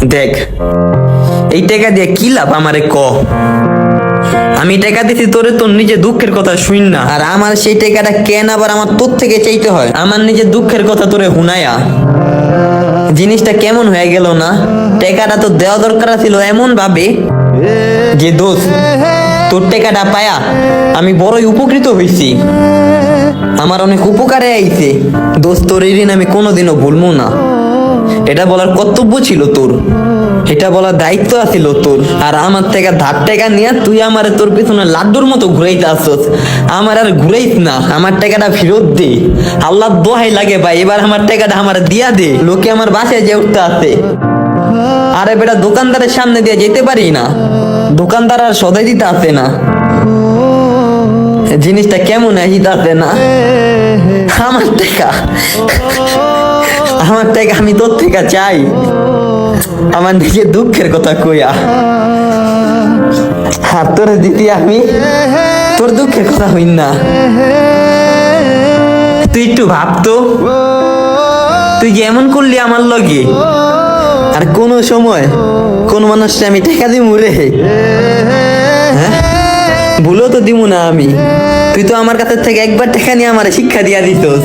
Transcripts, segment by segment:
দেখ, এই টাকা দিয়ে কি লাভ আমারে ক? আমি টাকা দিছি তোরে তোর নিজে দুঃখের কথা শুন না, আর আমার সেই টাকাটা কেন আবার আমার তোর থেকে চাইতে হয়? আমার নিজের দুঃখের কথা তোরে হুনায়া জিনিসটা কেমন হয়ে গেল না? টাকাটা তো দেওয়া দরকার ছিল এমন ভাবে যে দোষ তোর টাকাটা পায়া আমি বড়ই উপকৃত হয়েছি, আমার অনেক উপকারে আইছে। দোস্ত, তোর এই ঋণ আমি কোনোদিনও ভুলবো না। এটা বলার কর্তব্য ছিল তোর, এটা বলার দায়িত্ব আছিল তোর। আর আমার থেকে ধার টাকা নিয়ে তুই আমার তোর পিছনে লাড্ডুর মতো ঘুরাইতে আসছ। আমার আর ঘুরাইস না, আমার টাকাটা ফেরত দে। আল্লাহ দোহাই লাগে ভাই, এবার আমার টাকাটা আমার দিয়া দে। লোকে আমার বাসায় যে উঠতে আছে, আরে বেটা দোকানদারের সামনে দিয়ে যেতে পারি না, দোকানদার আর সদাই দিতে আসে না। জিনিসটা কেমন আসিতে না? আমার টাকা, আমার টাকা আমি তোর থেকে চাই আমার নিজের দুঃখের কথা কইয়া, আর তোরে দিতি আমি তোর দুঃখের কথা হইন না। তুই একটু ভাবতো, তুই যে এমন করলি আমার লগে, আর কোন সময় কোন মানুষটা আমি টাকা দিমু রে? হ্যাঁ, ভুলো তো দিমু না আমি। তুই তো আমার কাছে থেকে একবার টাকা নিয়ে আমার শিক্ষা দিয়া দিতস,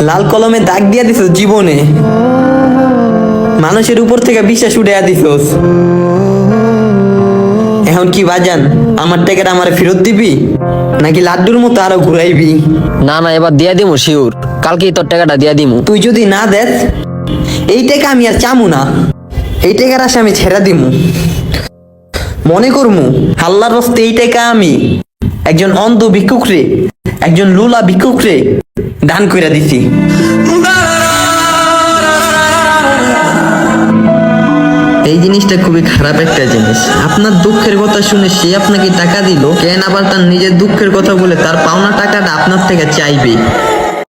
লাল কলমে দাগ দিয়া দিছস জীবনে, মানুষের উপর থেকে বিশ্বাস উঠাইয়া দিছস। এখন কি বাজান, আমার টাকাটা আমার ফেরত দিবি নাকি লাড্ডুর মতো আরো ঘুরাইবি? না না, এবার দিয়া দিমু শিওর, কালকেই তোর টাকাটা দিয়া দিমু। তুই যদি না দেস, এই টাকা আমি আর চামু না, এই টাকার আশা আমি ছেড়া দিমু। মনে করমু আল্লাহর রাস্তায় এই টাকা আমি একজন অন্ধ ভিক্ষুকরে, একজন লুলা ভিক্ষুকরে দান কইরা দিছি। এই জিনিসটা খুবই খারাপ একটা জিনিস। আপনার দুঃখের কথা শুনে সে আপনাকে টাকা দিল, কেন আবার তার নিজের দুঃখের কথা বলে তার পাওনা টাকাটা আপনার থেকে চাইবে?